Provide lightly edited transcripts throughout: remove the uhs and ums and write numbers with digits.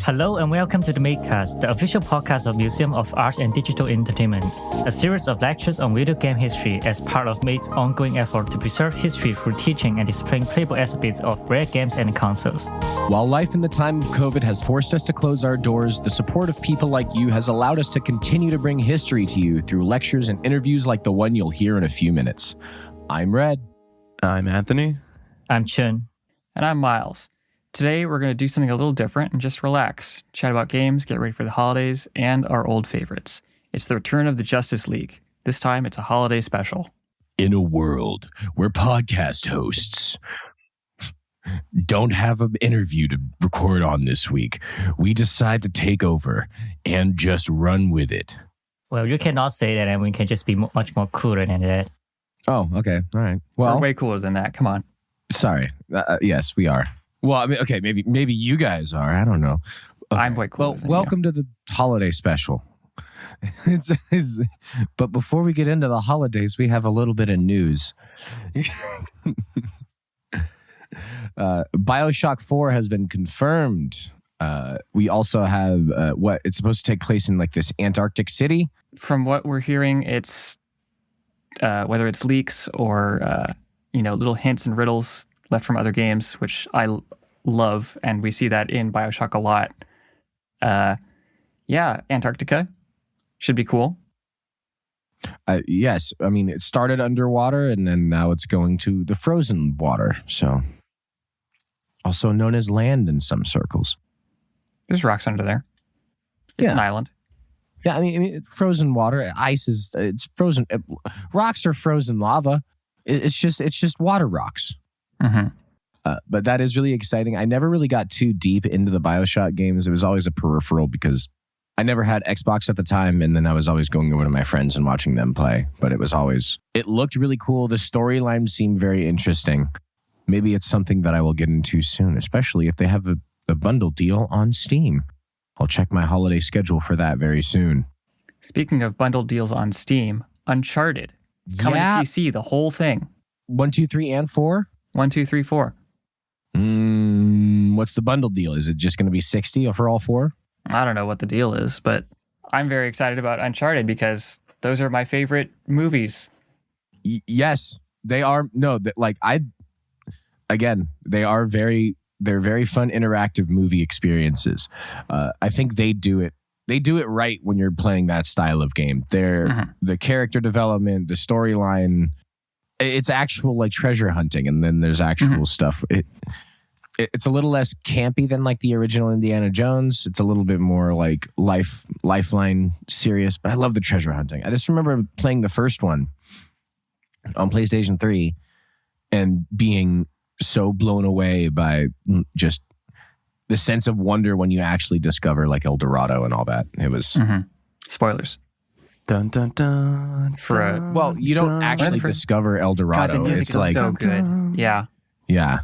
Hello and welcome to the Makecast, the official podcast of Museum of Art and Digital Entertainment, a series of lectures on video game history as part of Make's ongoing effort to preserve history through teaching and displaying playable exhibits of rare games and consoles. While life in the time of COVID has forced us to close our doors, the support of people like you has allowed us to continue to bring history to you through lectures and interviews like the one you'll hear in a few minutes. I'm Red. I'm Anthony. I'm Chun. And I'm Miles. Today, we're going to do something a little different and just relax, chat about games, get ready for the holidays, and our old favorites. It's the return of the Justice League. This time, it's a holiday special. In a world where podcast hosts don't have an interview to record on this week, we decide to take over and just run with it. Well, you cannot say that, and we can just be much more cooler than that. Oh, okay. All right. Well, We're way cooler than that. Come on. sorry. Yes, we are. Well, I mean, okay, maybe you guys are. I don't know. Okay. I'm way cooler Well, than welcome to the holiday special. But before we get into the holidays, we have a little bit of news. BioShock 4 has been confirmed. We also have it's supposed to take place in like this Antarctic city. From what we're hearing, it's whether it's leaks or little hints and riddles left from other games, which I love, and we see that in BioShock a lot. Antarctica should be cool. Yes, I mean, it started underwater and then now it's going to the frozen water, so also known as land in some circles. There's rocks under there. It's an island. Yeah, I mean, frozen water, it's frozen. Rocks are frozen lava. It's just water rocks. Mm-hmm. But that is really exciting. I never really got too deep into the BioShock games. It was always a peripheral because I never had Xbox at the time, and then I was always going over to my friends and watching them play. But it looked really cool. The storyline seemed very interesting. Maybe it's something that I will get into soon, especially if they have a bundle deal on Steam. I'll check my holiday schedule for that very soon. Speaking of bundle deals on Steam, Uncharted. Coming to PC, the whole thing. 1, 2, 3, and 4? 1, 2, 3, 4. What's the bundle deal? Is it just going to be $60 for all 4? I don't know what the deal is, but I'm very excited about Uncharted because those are my favorite movies. Yes, they are. No, they're very fun interactive movie experiences. I think they do it right when you're playing that style of game. The character development, the storyline, it's actual like treasure hunting, and then there's actual stuff. It's a little less campy than like the original Indiana Jones. It's a little bit more like Lifeline serious, but I love the treasure hunting. I just remember playing the first one on PlayStation 3 and being so blown away by just the sense of wonder when you actually discover like El Dorado and all that. It was spoilers. Dun dun dun. Well, you don't actually discover El Dorado. God, the music is so good. Yeah.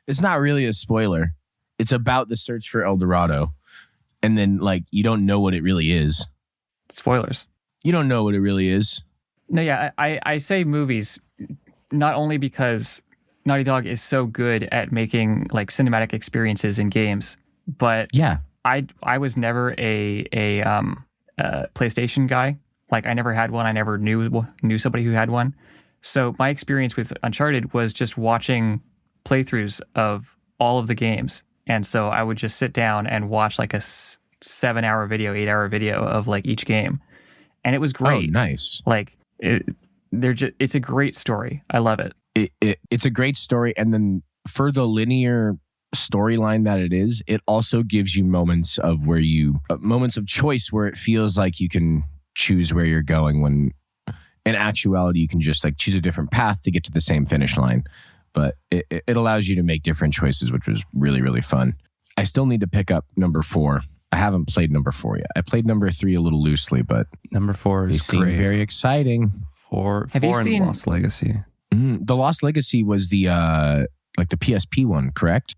It's not really a spoiler. It's about the search for El Dorado. And then like you don't know what it really is. Spoilers. You don't know what it really is. No, yeah, I say movies not only because Naughty Dog is so good at making like cinematic experiences in games, but yeah, I was never a PlayStation guy. Like I never had one. I never knew somebody who had one. So my experience with Uncharted was just watching playthroughs of all of the games. And so I would just sit down and watch like a 7-hour video, 8-hour video of like each game. And it was great. Oh, nice. Like it's a great story. I love it. It's a great story. And then for the linear storyline that it is, it also gives you moments of choice where it feels like you can choose where you're going, when in actuality you can just like choose a different path to get to the same finish line. But it allows you to make different choices, which was really, really fun. I still need to pick up number 4. I haven't played number 4 yet. I played number 3 a little loosely, but number 4 is great. Very exciting. 4 and Lost Legacy. The Lost Legacy was the PSP one, correct?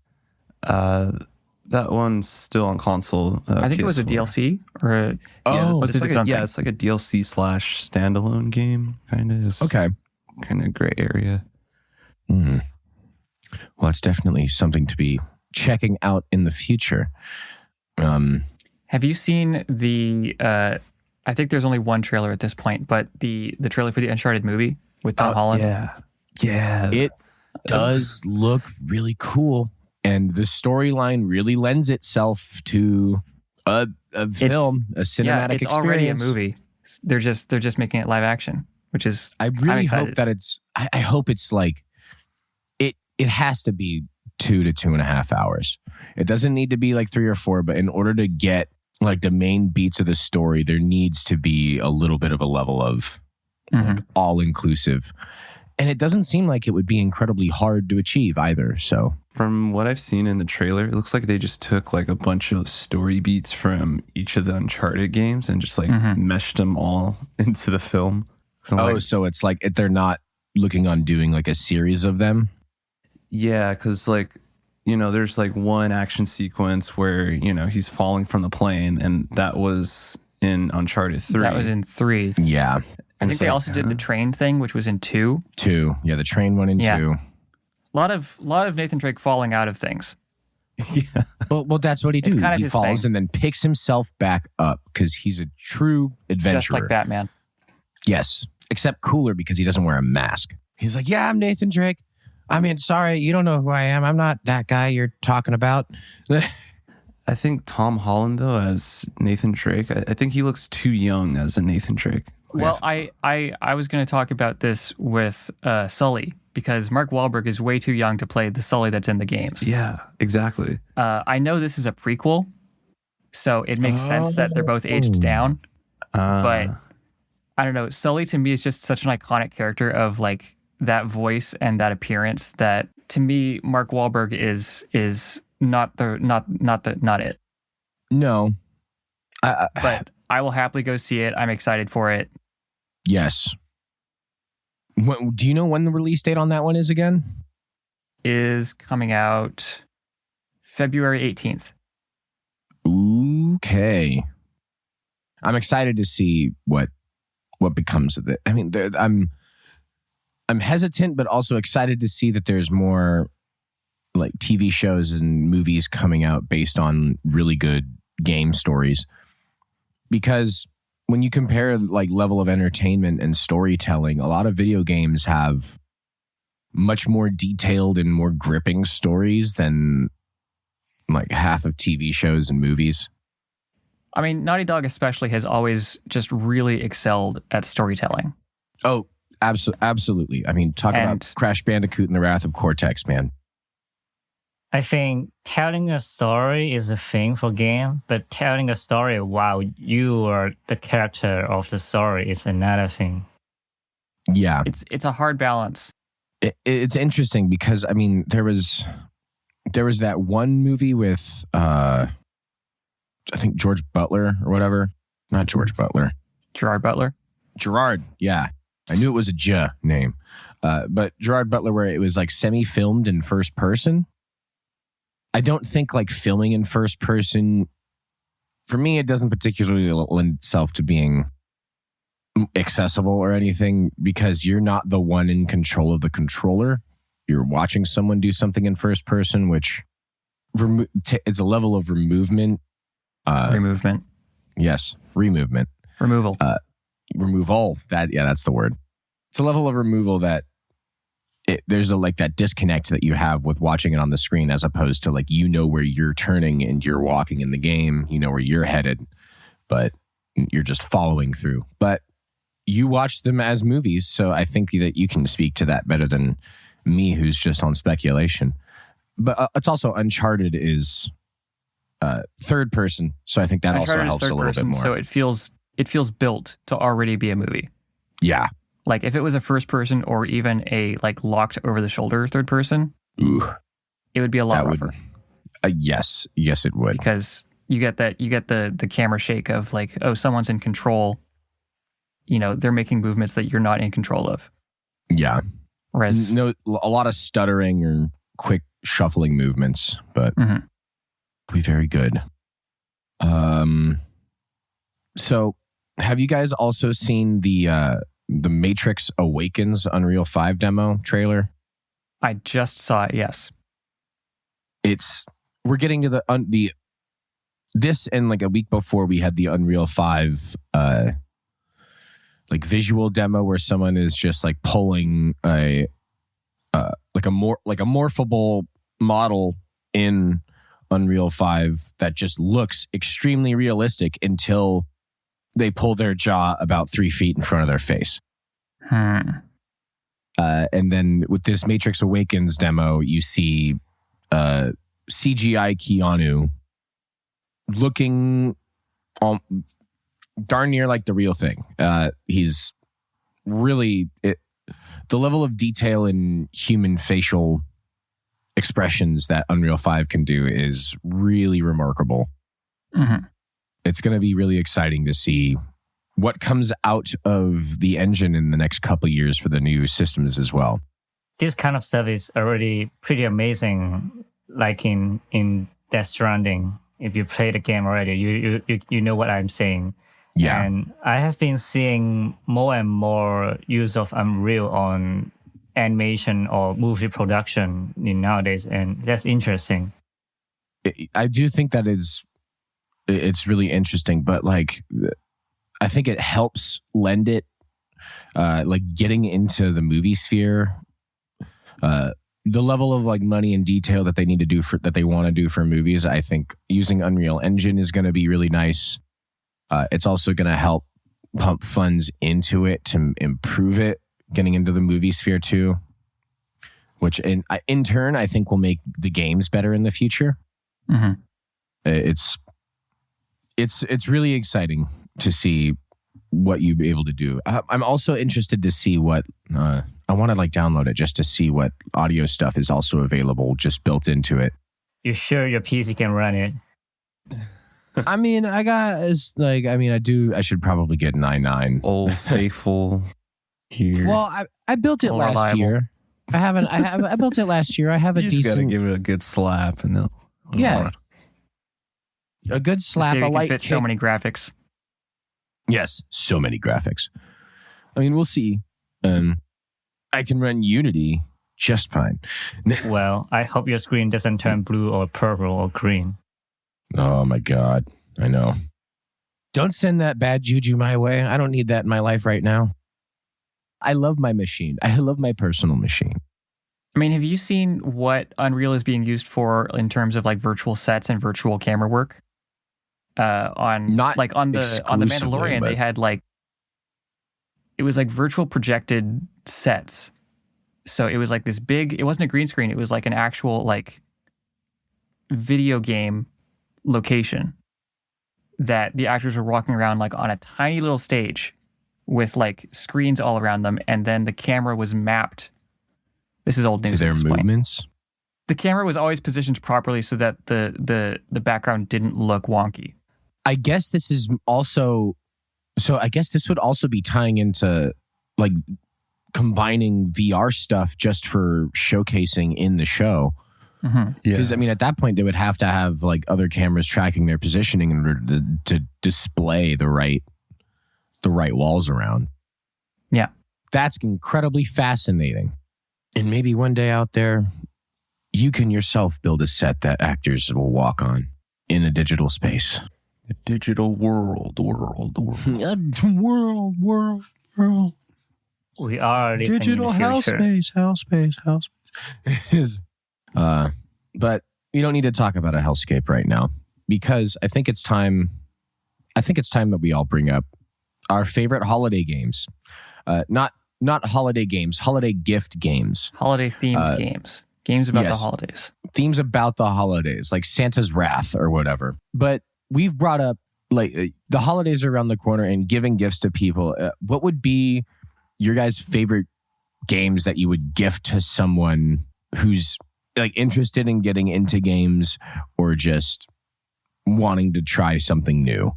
That one's still on console. I think PS4. it was a DLC or it's like a DLC / standalone game, kind of. Okay, kind of gray area. Well, it's definitely something to be checking out in the future. Have you seen the? I think there's only one trailer at this point, but the trailer for the Uncharted movie with Tom Holland. Yeah. It does look really cool, and the storyline really lends itself to a film, a cinematic it's experience. already a movie. They're just making it live action, which is I really excited. hope that it's. I hope it's like it. It has to be 2 to 2.5 hours. It doesn't need to be like 3 or 4, but in order to get like the main beats of the story, there needs to be a little bit of a level of like, all inclusive. And it doesn't seem like it would be incredibly hard to achieve either. So From what I've seen in the trailer, it looks like they just took like a bunch of story beats from each of the Uncharted games and just like meshed them all into the film. So so it's like they're not looking on doing like a series of them. yeah, because like, you know, there's like one action sequence where, you know, he's falling from the plane, and that was in Uncharted 3. That was in 3. Yeah. I think they also did the train thing, which was in 2. 2. Yeah, the train one in 2. A lot of Nathan Drake falling out of things. Yeah. Well, that's what he do. kind of He his falls thing. and then picks himself back up because he's a true adventurer. Just like Batman. Yes, except cooler because he doesn't wear a mask. He's like, yeah, I'm Nathan Drake. I mean, sorry, you don't know who I am. I'm not that guy you're talking about. I think Tom Holland, though, as Nathan Drake, I think he looks too young as a Nathan Drake. Well, I was going to talk about this with Sully, because Mark Wahlberg is way too young to play the Sully that's in the games. Yeah, exactly. I know this is a prequel, so it makes sense that they're both aged down. But I don't know. Sully to me is just such an iconic character of like that voice and that appearance that to me Mark Wahlberg is not it. No. But I will happily go see it. I'm excited for it. Yes. Do you know when the release date on that one is again? Is coming out February 18th. Okay. I'm excited to see what becomes of it. I mean, I'm hesitant, but also excited to see that there's more like TV shows and movies coming out based on really good game stories. Because when you compare like level of entertainment and storytelling, a lot of video games have much more detailed and more gripping stories than like half of TV shows and movies. I mean, Naughty Dog especially has always just really excelled at storytelling. Oh, absolutely. I mean, talk about Crash Bandicoot and the Wrath of Cortex, man. I think telling a story is a thing for game, but telling a story while you are the character of the story is another thing. Yeah. It's a hard balance. It's interesting because, I mean, there was that one movie with, I think George Butler or whatever. Not George Butler. Gerard Butler? Gerard, yeah. I knew it was a J name. But Gerard Butler, where it was like semi-filmed in first person. I don't think like filming in first person, for me, it doesn't particularly lend itself to being accessible or anything because you're not the one in control of the controller. You're watching someone do something in first person, which it's a level of removement. Removement. Yes, removement. Removal. Removal. That's the word. It's a level of removal that there's that disconnect that you have with watching it on the screen as opposed to like, you know, where you're turning and you're walking in the game, you know, where you're headed, but you're just following through. But you watch them as movies. So I think that you can speak to that better than me, who's just on speculation. But it's also Uncharted is third person. So I think that Uncharted also helps a little bit more. So it feels built to already be a movie. Yeah. Like if it was a first person or even a like locked over the shoulder third person, it would be a lot rougher. Yes, it would. Because you get the camera shake of like, oh, someone's in control. You know, they're making movements that you're not in control of. Yeah. Whereas a lot of stuttering or quick shuffling movements, but be very good. So have you guys also seen the Matrix Awakens Unreal 5 demo trailer? I just saw it, yes. We're getting to the this and like a week before we had the Unreal 5 like visual demo where someone is just like pulling a morphable model in Unreal 5 that just looks extremely realistic until they pull their jaw about 3 feet in front of their face. And then with this Matrix Awakens demo, you see CGI Keanu looking darn near like the real thing. He's really... the level of detail in human facial expressions that Unreal 5 can do is really remarkable. Mm-hmm. It's going to be really exciting to see what comes out of the engine in the next couple of years for the new systems as well. This kind of stuff is already pretty amazing, like in Death Stranding. If you play the game already, you know what I'm saying. Yeah. And I have been seeing more and more use of Unreal on animation or movie production in nowadays, and that's interesting. I do think that it's really interesting, but like I think it helps lend it like getting into the movie sphere. The level of like money and detail that they need to do that they want to do for movies, I think using Unreal Engine is going to be really nice. It's also going to help pump funds into it to improve it, getting into the movie sphere too, which in turn I think will make the games better in the future. Mm-hmm. It's really exciting to see what you'll be able to do. I'm also interested to see what I want to like download it just to see what audio stuff is also available, just built into it. You sure your PC can run it? I mean, I should probably get an i9. Old faithful here. Well, I built it last reliable. year. I built it last year. I have a You just gotta decent, give it a good slap and they'll a good slap, Maybe a it can light fit kick. so many graphics. Yes, so many graphics. I mean, we'll see. I can run Unity just fine. Well, I hope your screen doesn't turn blue or purple or green. Oh my God. I know. Don't send that bad juju my way. I don't need that in my life right now. I love my machine. I love my personal machine. I mean, have you seen what Unreal is being used for in terms of like virtual sets and virtual camera work? On Not like on the exclusively, Mandalorian, but- they had like it was like virtual projected sets. So it was like this big. It wasn't a green screen. It was like an actual like video game location that the actors were walking around like on a tiny little stage with like screens all around them, and then the camera was mapped. This is old To news. their at this point. movements. The camera was always positioned properly so that the background didn't look wonky. I guess this is also, so I guess this would also be tying into like combining VR stuff just for showcasing in the show. Mm-hmm. Because I mean, at that point, they would have to have like other cameras tracking their positioning in order to display the right walls around. Yeah. That's incredibly fascinating. And maybe one day out there, you can yourself build a set that actors will walk on in a digital space. The digital world. World. We are living Digital in the hell future. space. But we don't need to talk about a hellscape right now because I think it's time that we all bring up our favorite holiday games. Not holiday games, holiday gift games. Holiday themed games. Games about yes. the holidays. Themes about the holidays, like Santa's Wrath or whatever. But we've brought up like the holidays are around the corner and giving gifts to people. What would be your guys' favorite games that you would gift to someone who's like interested in getting into games or just wanting to try something new?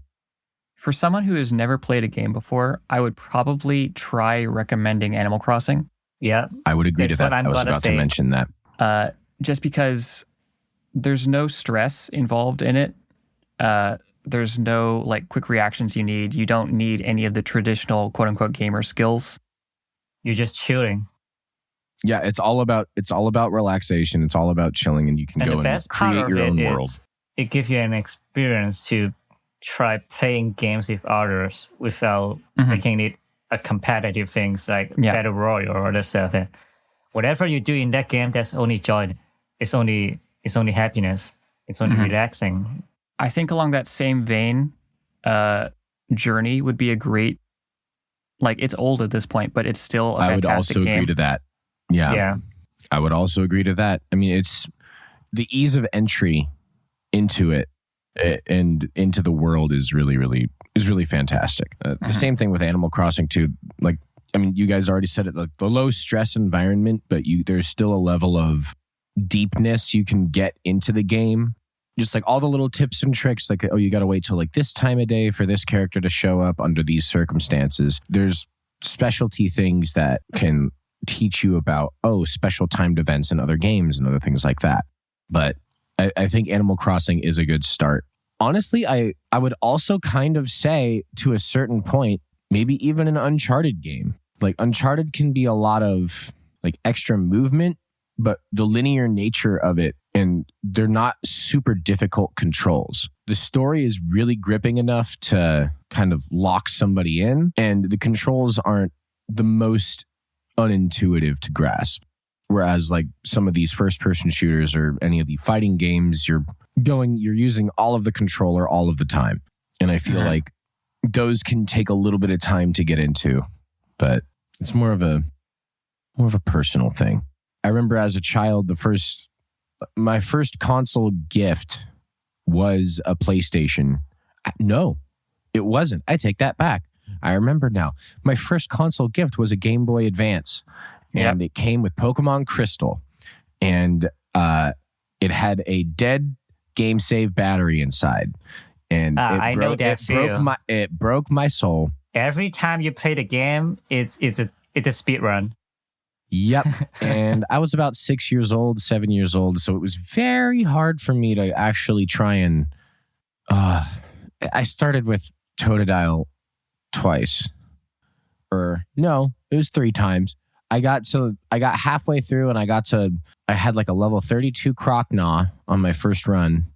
For someone who has never played a game before, I would probably try recommending Animal Crossing. Yeah, I would agree That's to that. what I'm I was gonna about to say. mention that. Just because there's no stress involved in it. There's no like quick reactions you need. You don't need any of the traditional quote unquote gamer skills. you're just chilling. Yeah, it's all about relaxation. It's all about chilling, and you can And go the and best part create of your it own is world. it gives you an experience to try playing games with others without making it a competitive things like battle royale or other stuff. And whatever you do in that game, that's only joy. It's only happiness. It's only relaxing. I think along that same vein, Journey would be a great. Like, it's old at this point, but it's still a fantastic game. I would also agree to that. Yeah. I would also agree to that. I mean, it's the ease of entry into it and into the world is really fantastic. The same thing with Animal Crossing too. Like, I mean, you guys already said it, like the low stress environment, but there's still a level of deepness you can get into the game. Just like all the little tips and tricks, like, oh, you got to wait till like this time of day for this character to show up under these circumstances. There's specialty things that can teach you about, special timed events in other games and other things like that. But I think Animal Crossing is a good start. Honestly, I would also kind of say to a certain point, maybe even an Uncharted game. Like Uncharted can be a lot of like extra movement, but the linear nature of it, and they're not super difficult controls. The story is really gripping enough to kind of lock somebody in, and the controls aren't the most unintuitive to grasp. Whereas like some of these first-person shooters or any of the fighting games, you're using all of the controller all of the time. And I feel like those can take a little bit of time to get into, but it's more of a personal thing. I remember as a child, my first console gift was a PlayStation. No, it wasn't. I take that back. I remember now. My first console gift was a Game Boy Advance, and it came with Pokemon Crystal, and it had a dead game save battery inside, and it broke my soul. Every time you play the game, it's a speed run. Yep. And I was about 7 years old, so it was very hard for me to actually try and I started with Totodile twice. Or no, it was 3 times. I got halfway through and I had like a level 32 Croconaw on my first run,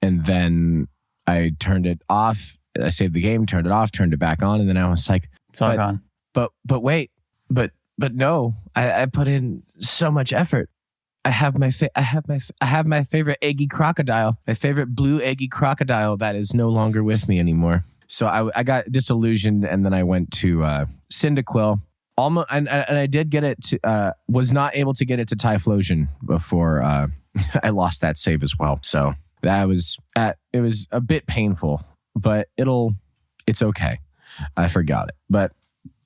and then I turned it off. I saved the game, turned it off, turned it back on, and then I was like, it's all gone. But wait, but no, I put in so much effort. I have my favorite Eggy Crocodile, my favorite blue Eggy Crocodile that is no longer with me anymore. So I got disillusioned, and then I went to Cyndaquil. Almost, and I did get it to, was not able to get it to Typhlosion before I lost that save as well. So that was it was a bit painful, but it's okay. I forgot it. But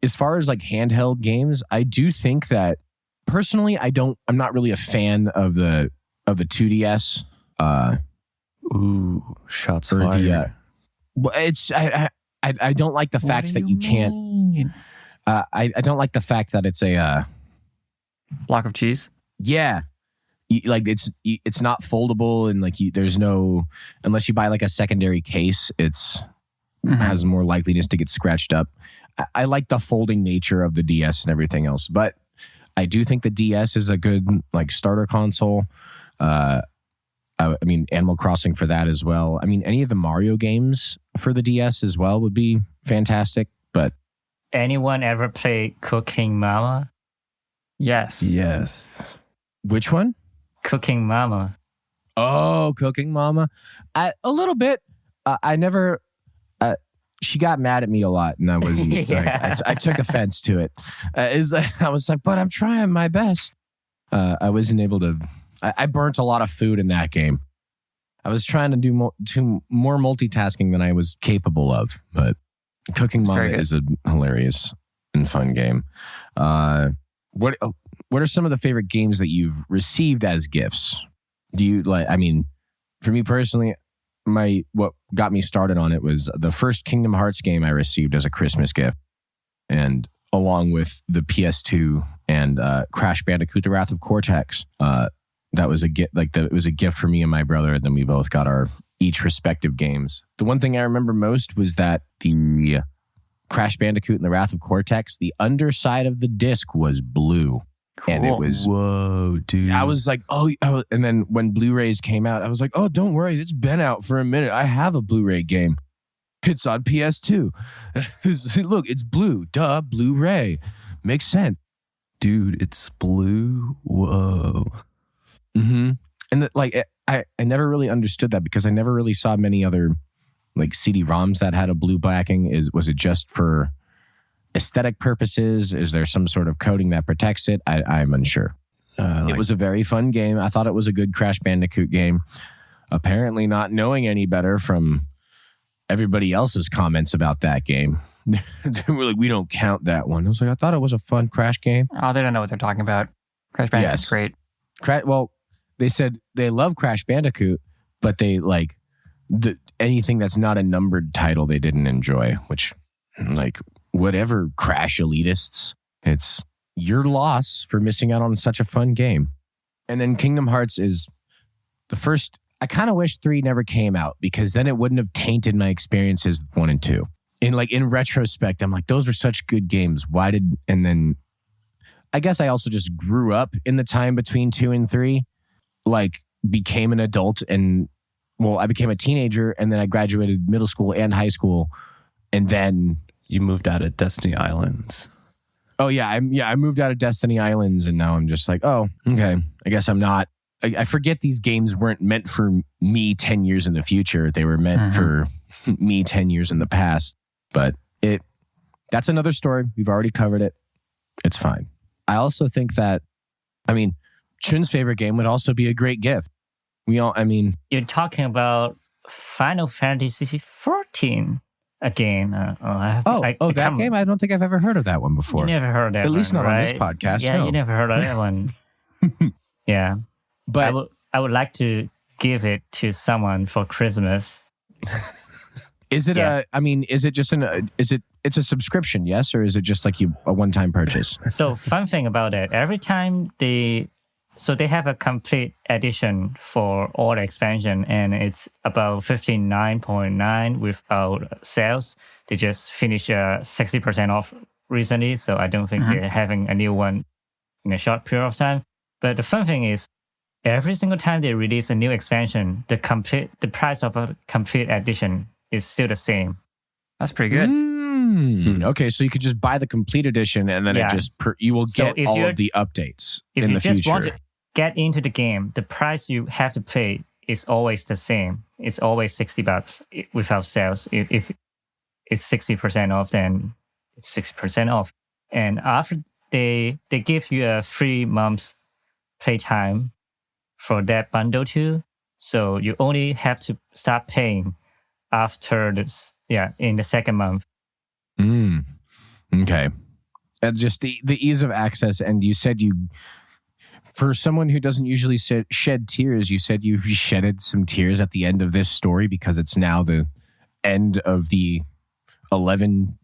as far as like handheld games, I do think that personally, I'm not really a fan of the 2DS. Shots fired. Well, I don't like the fact that you can't. I don't like the fact that it's a block of cheese. Yeah, it's not foldable, and like there's no, unless you buy like a secondary case, it's has more likeliness to get scratched up. I like the folding nature of the DS and everything else, but I do think the DS is a good like starter console. I mean, Animal Crossing for that as well. I mean, any of the Mario games for the DS as well would be fantastic. But anyone ever play Cooking Mama? Yes. Which one? Cooking Mama. Oh, Cooking Mama. A little bit. I never. She got mad at me a lot, and I was I took offense to it. I was like, but I'm trying my best. I wasn't able to. I burnt a lot of food in that game. I was trying to do more multitasking than I was capable of, but Cooking Mama is a hilarious and fun game. What are some of the favorite games that you've received as gifts? Do you like? I mean, for me personally, what got me started on it was the first Kingdom Hearts game I received as a Christmas gift, and along with the PS2 and Crash Bandicoot: The Wrath of Cortex. That was a gift. It was a gift for me and my brother, and then we both got our each respective games. The one thing I remember most was that the Crash Bandicoot and The Wrath of Cortex, the underside of the disc was blue. And it Cool. was, Whoa, dude. I was like, and then when Blu-rays came out, I was like, oh, don't worry, it's been out for a minute. I have a Blu-ray game. It's on PS2. Look, it's blue. Duh, Blu-ray. Makes sense. Dude, it's blue. Whoa. Mm-hmm. And I never really understood that because I never really saw many other like CD-ROMs that had a blue backing. Was it just for aesthetic purposes? Is there some sort of coating that protects it? I'm unsure. It was a very fun game. I thought it was a good Crash Bandicoot game. Apparently not knowing any better from everybody else's comments about that game. They were like, we don't count that one. I was like, I thought it was a fun Crash game. Oh, they don't know what they're talking about. Crash Bandicoot's Yes. great. Well, they said they love Crash Bandicoot, but they like anything that's not a numbered title they didn't enjoy, which like whatever, Crash elitists. It's your loss for missing out on such a fun game. And then Kingdom Hearts is the first. I kind of wish 3 never came out because then it wouldn't have tainted my experiences with 1 and 2. In retrospect, I'm like, those were such good games. And then I guess I also just grew up in the time between 2 and 3, like became an adult I became a teenager and then I graduated middle school and high school. And then You moved out of Destiny Islands. oh yeah, I moved out of Destiny Islands and now I'm just like, oh, okay. I guess I'm not. I forget these games weren't meant for me 10 years in the future. They were meant for me 10 years in the past. But that's another story. We've already covered it. It's fine. I also think that, Chun's favorite game would also be a great gift. You're talking about Final Fantasy 14 again. That game? I don't think I've ever heard of that one before. You never heard that At least one, not on right? this podcast. Yeah, no. you never heard of that one. Yeah. But I would like to give it to someone for Christmas. is it it's a subscription, yes? Or is it just like a one-time purchase? So fun thing about it, every time they have a complete edition for all the expansion and it's about 59.9 without sales. They just finished 60% off recently. So I don't think they're having a new one in a short period of time. But the fun thing is, every single time they release a new expansion, the price of a complete edition is still the same. That's pretty good. Okay, so you could just buy the complete edition and then you will So get if all you're- of the updates If in you the just future. want to get into the game, the price you have to pay is always the same. It's always $60 without sales. If it's 60% off, then it's 60% off. And after they give you a 3 months playtime for that bundle too. So you only have to start paying after this, in the second month. Okay. And just the ease of access. And you said for someone who doesn't usually shed tears, you said you shedded some tears at the end of this story because it's now the end of the 11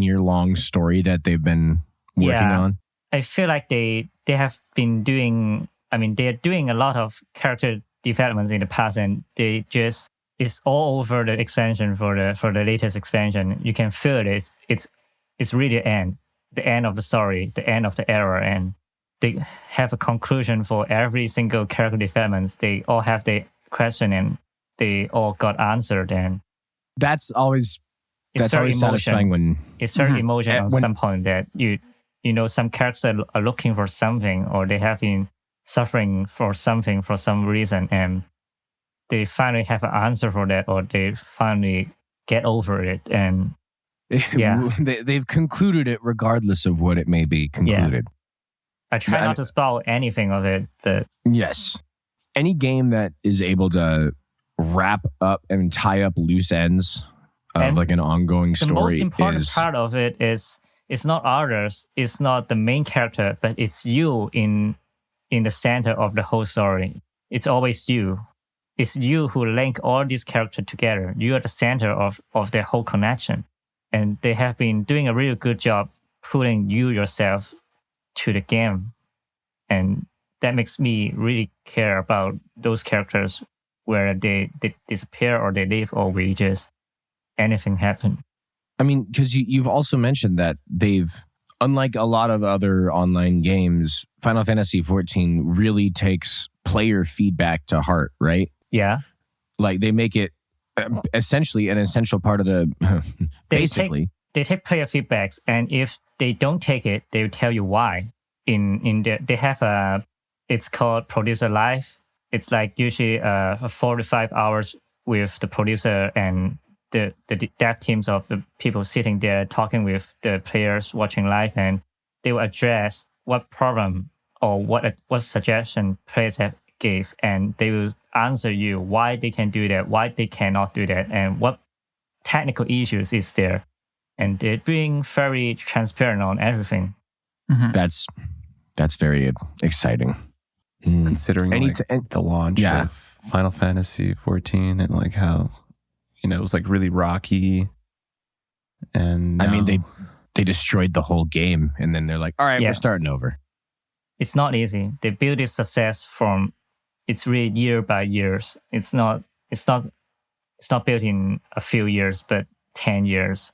year long story that they've been working on. I feel like they have been doing, they're doing a lot of character developments in the past and they just, it's all over the expansion for the latest expansion. You can feel it. It's really the end of the story, the end of the era, and they have a conclusion for every single character developments. They all have their question and they all got answered, and that's always very satisfying when it's very emotional at when- some point that you know some characters are looking for something or they have been suffering for something for some reason and they finally have an answer for that or they finally get over it and Yeah. they've concluded it regardless of what it may be concluded. I try not to spoil anything of it, but Yes. Any game that is able to wrap up and tie up loose ends of And like an ongoing the story most important is part of it is it's not others, it's not the main character, but it's you in the center of the whole story. It's always you. It's you who link all these characters together. You are the center of their whole connection. And they have been doing a really good job putting you yourself to the game. And that makes me really care about those characters where they disappear or they leave or we just anything happen. I mean, because you've also mentioned that they've unlike a lot of other online games, Final Fantasy XIV really takes player feedback to heart, right? Yeah. Like they make it essentially an essential part of the basically. They take player feedbacks, and if they don't take it, they will tell you why. They have it's called Producer Live. It's like usually 4 to 5 hours with the producer and the dev teams of the people sitting there talking with the players watching live, and they will address what problem or what suggestion players have gave, and they will answer you why they can do that, why they cannot do that, and what technical issues is there. And they're being very transparent on everything. Mm-hmm. That's very exciting. Considering the launch of Final Fantasy 14 and like how, it was like really rocky. And I mean, they destroyed the whole game, and then they're like, all right, we're starting over. It's not easy. They build this success it's really year by years. It's not built in a few years, but 10 years.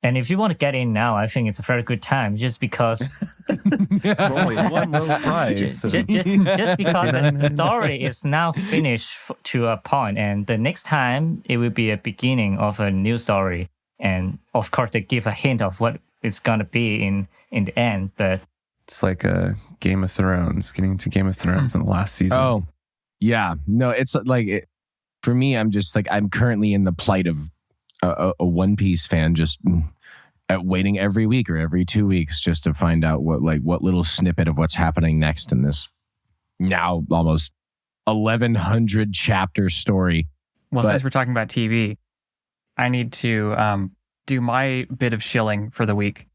And if you want to get in now, I think it's a very good time, just because only one low price. just because the story is now finished to a point, and the next time it will be a beginning of a new story. And of course, they give a hint of what it's gonna be in the end. But it's like a Game of Thrones, getting to Game of Thrones in the last season. Oh, yeah. No, it's like for me. I'm just like I'm currently in the plight of a One Piece fan, just waiting every week or every 2 weeks just to find out what little snippet of what's happening next in this now almost 1,100 chapter story. Well, since we're talking about TV, I need to do my bit of shilling for the week.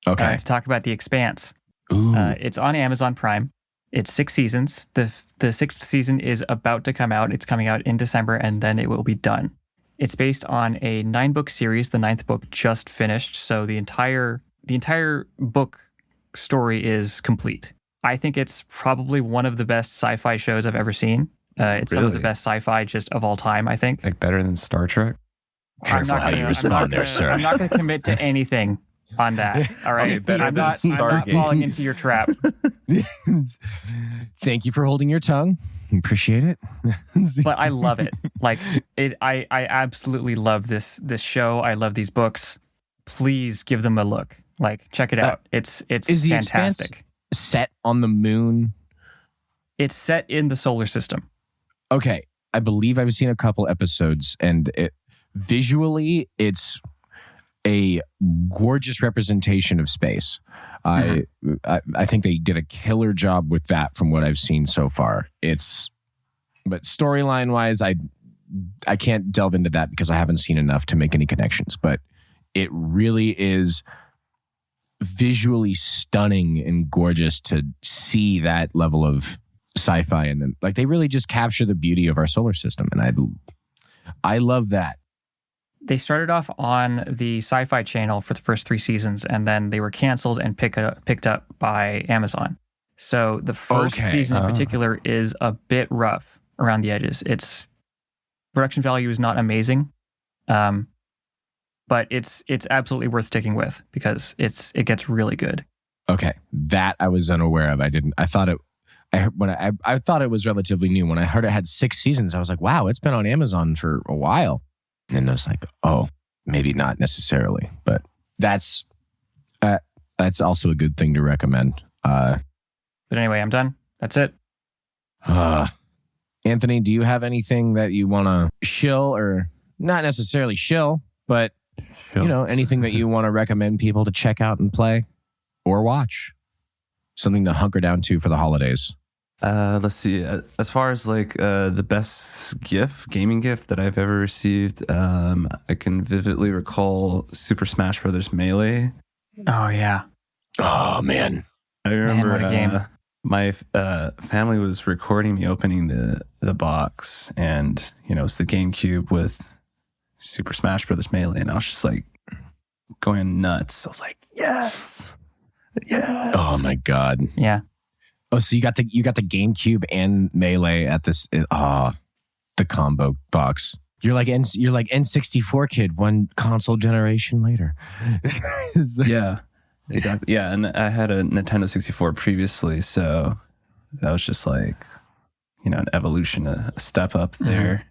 Okay. To talk about The Expanse. Ooh. It's on Amazon Prime. It's 6 seasons. The sixth season is about to come out. It's coming out in December, and then it will be done. It's based on a 9-book series. The 9th book just finished, so the entire book story is complete. I think it's probably one of the best sci-fi shows I've ever seen. It's some of the best sci-fi just of all time, I think. Like better than Star Trek? Careful how you respond there, sir. I'm not going to commit to anything on that. All right, I'm not falling into your trap. Thank you for holding your tongue. Appreciate it. But I love it. Like I absolutely love this show. I love these books. Please give them a look. Like check it out. It's is the Expanse fantastic. Set on the moon? It's set in the solar system. Okay, I believe I've seen a couple episodes, and visually it's a gorgeous representation of space. I think they did a killer job with that from what I've seen so far. But storyline wise, I can't delve into that because I haven't seen enough to make any connections. But it really is visually stunning and gorgeous to see that level of sci-fi, and then like they really just capture the beauty of our solar system, and I love that. They started off on the Sci-Fi Channel for the first 3 seasons, and then they were canceled and picked up by Amazon. So the first season in particular is a bit rough around the edges. Its production value is not amazing, but it's absolutely worth sticking with because it gets really good. Okay, that I was unaware of. I thought it was relatively new. When I heard it had 6 seasons, I was like, wow, it's been on Amazon for a while. And I was like, oh, maybe not necessarily, but that's also a good thing to recommend. But anyway, I'm done. That's it. Anthony, do you have anything that you want to shill, or not necessarily shill, but anything that you want to recommend people to check out and play or watch? Something to hunker down to for the holidays. Let's see. As far as like the best gaming gift that I've ever received, I can vividly recall Super Smash Bros. Melee. Oh yeah. Oh man. I remember what a game. My family was recording me opening the box, and it's the GameCube with Super Smash Bros. Melee, and I was just like going nuts. I was like, yes. Oh my god. Yeah. Oh, so you got the GameCube and Melee at this the combo box. You're like N64 kid, one console generation later. Yeah. Exactly. Yeah, and I had a Nintendo 64 previously, so that was just like, an evolution, a step up there.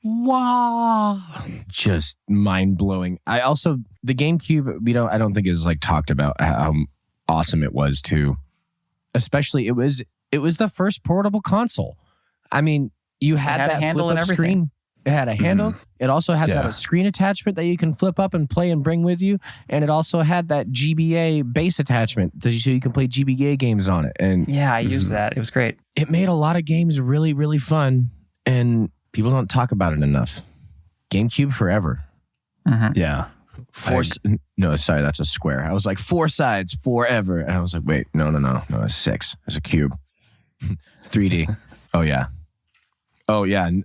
Wow. Just mind blowing. The GameCube, I don't think is like talked about how awesome it was too. Especially it was the first portable console. I mean, you had that handle and flip up everything. screen. It had a handle. It also had Yeah. that screen attachment that you can flip up and play and bring with you. And it also had that GBA base attachment so you can play GBA games on it. And Yeah, I used that. It was great. it made a lot of games really, really fun. And people don't talk about it enough. GameCube forever. Yeah. No, sorry, that's a square. I was like 4 sides forever. And I was like, wait, no, it's 6. It's a cube. 3D. Oh, yeah.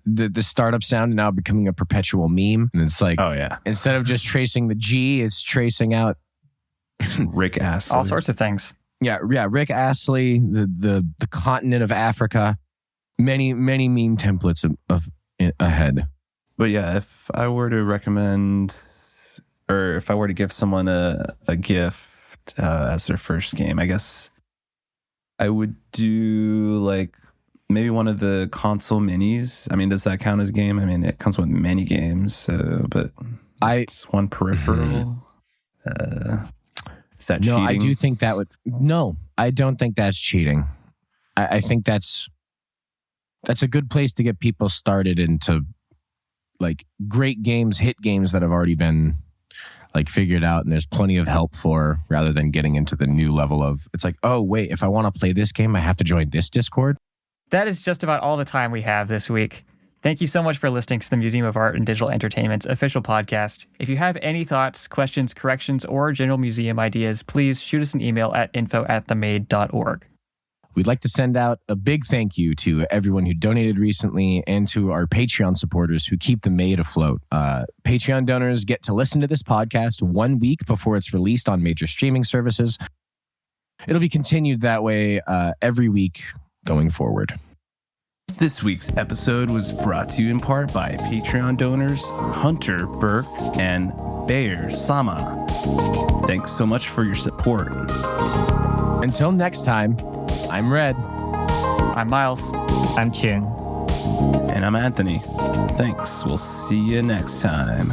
The startup sound now becoming a perpetual meme. And it's like, Oh, yeah. instead of just tracing the G, it's tracing out. Rick Astley. All sorts of things. Yeah. Rick Astley, the continent of Africa. Many, many meme templates of ahead. But yeah, if I were to recommend, or if I were to give someone a gift as their first game, I guess I would do like maybe one of the console minis. I mean, does that count as a game? I mean, it comes with many games, but it's one peripheral. Is that cheating? No, I do think that would. No, I don't think that's cheating. I think that's a good place to get people started into like great games, hit games that have already been like figured out, and there's plenty of help for, rather than getting into the new level of, it's like, oh wait, if I want to play this game, I have to join this Discord. That is just about all the time we have this week. Thank you so much for listening to the Museum of Art and Digital Entertainment's official podcast. If you have any thoughts, questions, corrections, or general museum ideas, please shoot us an email at info@themade.org. We'd like to send out a big thank you to everyone who donated recently and to our Patreon supporters who keep the Made afloat. Patreon donors get to listen to this podcast 1 week before it's released on major streaming services. It'll be continued that way every week going forward. This week's episode was brought to you in part by Patreon donors Hunter Burke and Bayer Sama. Thanks so much for your support. Until next time, I'm Red. I'm Miles. I'm Chin. And I'm Anthony. Thanks. We'll see you next time.